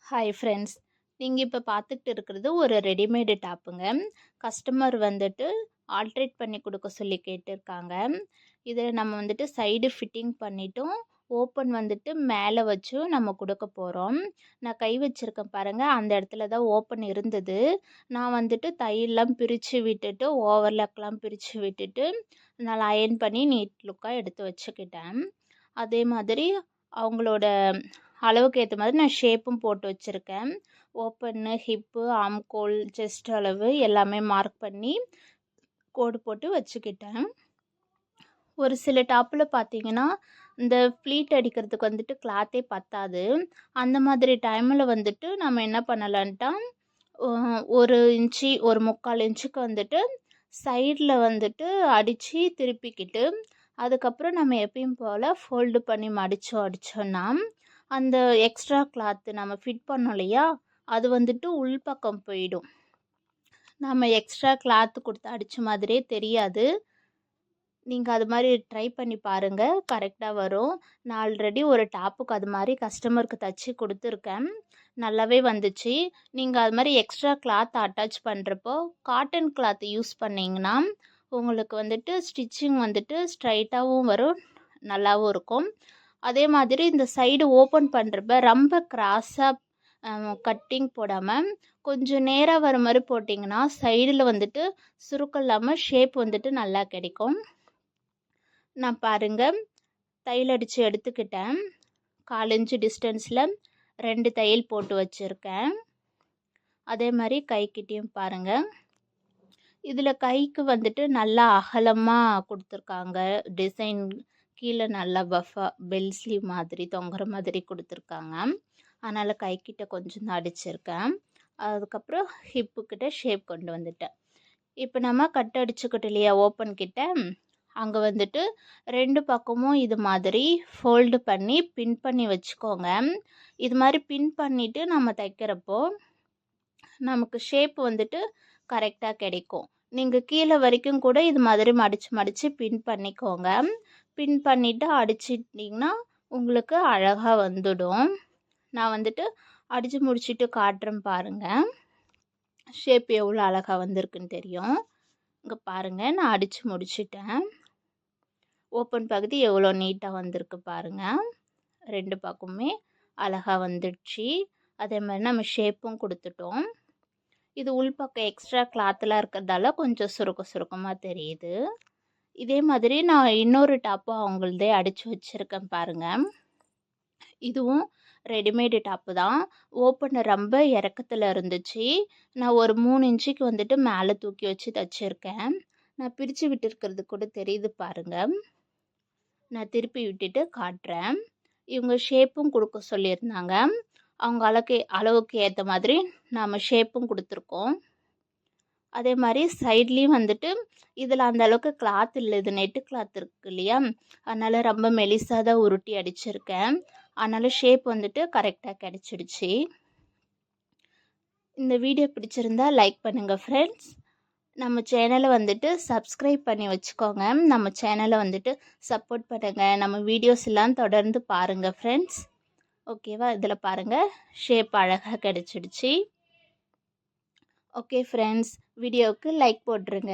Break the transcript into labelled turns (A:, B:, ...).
A: Hi friends. நீங்க இப்ப பார்த்துக்கிட்டு இருக்கிறது ஒரு ரெடிமேடு டாப்புங்க. கஸ்டமர் வந்துட்டு ஆல்ட்ரேட் பண்ணி குடுக்க சொல்லி கேட்டிருக்காங்க. இதில நம்ம வந்துட்டு சைடு ஃபிட்டிங் பண்ணிட்டும், ஓப்பன் வந்துட்டு மேல வச்சும் நம்ம குடுக்க போறோம். நான் கை வச்சிருக்கேன் பாருங்க, அந்த இடத்துல தான் ஓப்பன் இருந்தது. நான் வந்துட்டு தையல்லாம் பிரிச்சு விட்டுட்டு, ஓவர்லாக்லாம் பிரிச்சு விட்டுட்டு, நல்லா அயர்ன் பண்ணி நீட் லுக்கா எடுத்து வச்சுக்கிட்டேன். அதே மாதிரி அவங்களோட அளவுக்கு ஏத்த மாதிரி நான் ஷேப்பும் போட்டு வச்சுருக்கேன். ஓப்பன்னு, ஹிப்பு, ஆம்கோல், செஸ்ட் அளவு எல்லாமே மார்க் பண்ணி கோடு போட்டு வச்சுக்கிட்டேன். ஒரு சில டாப்பில் பார்த்தீங்கன்னா, இந்த ஃப்ளீட் அடிக்கிறதுக்கு வந்துட்டு கிளாத்தே பத்தாது. அந்த மாதிரி டைமில் வந்துட்டு நம்ம என்ன பண்ணலான்ட்டா, 1 இன்ச்சு, 1 3/4 இன்ச்சுக்கு வந்துட்டு சைடில் வந்துட்டு அடித்து திருப்பிக்கிட்டு, அதுக்கப்புறம் நம்ம எப்பயும் போல் ஃபோல்டு பண்ணி அடித்தோன்னா, அந்த எக்ஸ்ட்ரா கிளாத்து நம்ம ஃபிட் பண்ணோம் இல்லையா, அது வந்துட்டு உள்பக்கம் போயிடும். நம்ம எக்ஸ்ட்ரா கிளாத்து கொடுத்து அடித்த மாதிரியே தெரியாது. நீங்கள் அது மாதிரி ட்ரை பண்ணி பாருங்கள், கரெக்டாக வரும். நான் ஆல்ரெடி ஒரு டாப்புக்கு அது மாதிரி கஸ்டமருக்கு தச்சு கொடுத்துருக்கேன். நல்லாவே வந்துச்சு. நீங்கள் அது மாதிரி எக்ஸ்ட்ரா கிளாத் அட்டாச் பண்ணுறப்போ காட்டன் கிளாத் யூஸ் பண்ணிங்கன்னா உங்களுக்கு வந்துட்டு ஸ்டிச்சிங் வந்துட்டு ஸ்ட்ரைட்டாகவும் வரும், நல்லாவும் இருக்கும். அதே மாதிரி இந்த சைடு ஓப்பன் பண்ணுறப்ப ரொம்ப கிராஸாக கட்டிங் போடாமல் கொஞ்சம் நேராக வர மாதிரி போட்டிங்கன்னா சைடில் வந்துட்டு சுருக்கம் இல்லாமல் ஷேப் வந்துட்டு நல்லா கிடைக்கும். நான் பாருங்கள், தையல் அடித்து எடுத்துக்கிட்டேன். 1/4 இன்ச்சு டிஸ்டன்ஸில் 2 தையல் போட்டு வச்சுருக்கேன். அதே மாதிரி கைக்கிட்டேயும் பாருங்கள். இதில் கைக்கு வந்துட்டு நல்லா அகலமாக கொடுத்துருக்காங்க. டிசைன் கீழே நல்லா பஃபாக பெல் ஸ்லீவ் மாதிரி தொங்குற மாதிரி கொடுத்துருக்காங்க. அதனால் கைக்கிட்ட கொஞ்சம் தான் அடிச்சிருக்கேன். அதுக்கப்புறம் ஹிப்புக்கிட்ட ஷேப் கொண்டு வந்துட்டேன். இப்போ நம்ம கட் அடிச்சுக்கிட்டு இல்லையா ஓப்பன் கிட்ட, அங்கே வந்துட்டு 2 பக்கமும் இது மாதிரி ஃபோல்டு பண்ணி பின் பண்ணி வச்சுக்கோங்க. இது மாதிரி பின் பண்ணிவிட்டு நம்ம தைக்கிறப்போ நமக்கு ஷேப் வந்துட்டு கரெக்டாக கிடைக்கும். நீங்கள் கீழே வரைக்கும் கூட இது மாதிரி மடித்து பின் பண்ணிக்கோங்க. பின் பண்ணிவிட்டு அடிச்சிட்டிங்கன்னா உங்களுக்கு அழகாக வந்துடும். நான் வந்துட்டு அடித்து முடிச்சுட்டு காட்டுறேன் பாருங்கள், ஷேப் எவ்வளோ அழகாக வந்திருக்குன்னு தெரியும். இங்கே பாருங்கள், நான் அடித்து முடிச்சிட்டேன். ஓப்பன் பகுதி எவ்வளோ நீட்டாக வந்திருக்கு பாருங்கள். 2 பக்கமுமே அழகாக வந்துடுச்சு. அதே மாதிரி நம்ம ஷேப்பும் கொடுத்துட்டோம். இது உள்பக்கம் எக்ஸ்ட்ரா கிளாத்லாம் இருக்கிறதால கொஞ்சம் சுருக்கமாக தெரியுது. இதே மாதிரி நான் இன்னொரு டாப்பும் அவங்களதே அடித்து வச்சுருக்கேன் பாருங்கள். இதுவும் ரெடிமேடு டாப்பு தான். ஓப்பன் ரொம்ப இறக்கத்தில் இருந்துச்சு. நான் ஒரு 3 இன்ச்சுக்கு வந்துட்டு மேலே தூக்கி வச்சு தைச்சிருக்கேன். நான் பிரித்து விட்டுருக்கிறது கூட தெரியுது பாருங்கள். நான் திருப்பி விட்டுட்டு காட்டுறேன். இவங்க ஷேப்பும் கொடுக்க சொல்லியிருந்தாங்க. அவங்க அளவுக்கு ஏற்ற மாதிரி நாம் ஷேப்பும் கொடுத்துருக்கோம். அதே மாதிரி சைட்லேயும் வந்துட்டு இதில் அந்த அளவுக்கு கிளாத் இல்லை, இது நெட்டு கிளாத் இருக்கு இல்லையா, அதனால் ரொம்ப மெலிசாக தான் உருட்டி அடிச்சிருக்கேன். அதனால் ஷேப் வந்துட்டு கரெக்டாக கிடச்சிடுச்சு. இந்த வீடியோ பிடிச்சிருந்தா லைக் பண்ணுங்கள் ஃப்ரெண்ட்ஸ். நம்ம சேனலை வந்துட்டு சப்ஸ்கிரைப் பண்ணி வச்சுக்கோங்க. நம்ம சேனலை வந்துட்டு சப்போர்ட் பண்ணுங்கள். நம்ம வீடியோஸ் எல்லாம் தொடர்ந்து பாருங்கள் ஃப்ரெண்ட்ஸ். ஓகேவா? இதில் பாருங்கள், ஷேப் அழகாக கிடச்சிடுச்சு. ஓகே ஃப்ரெண்ட்ஸ், வீடியோவுக்கு லைக் போட்டுருங்க.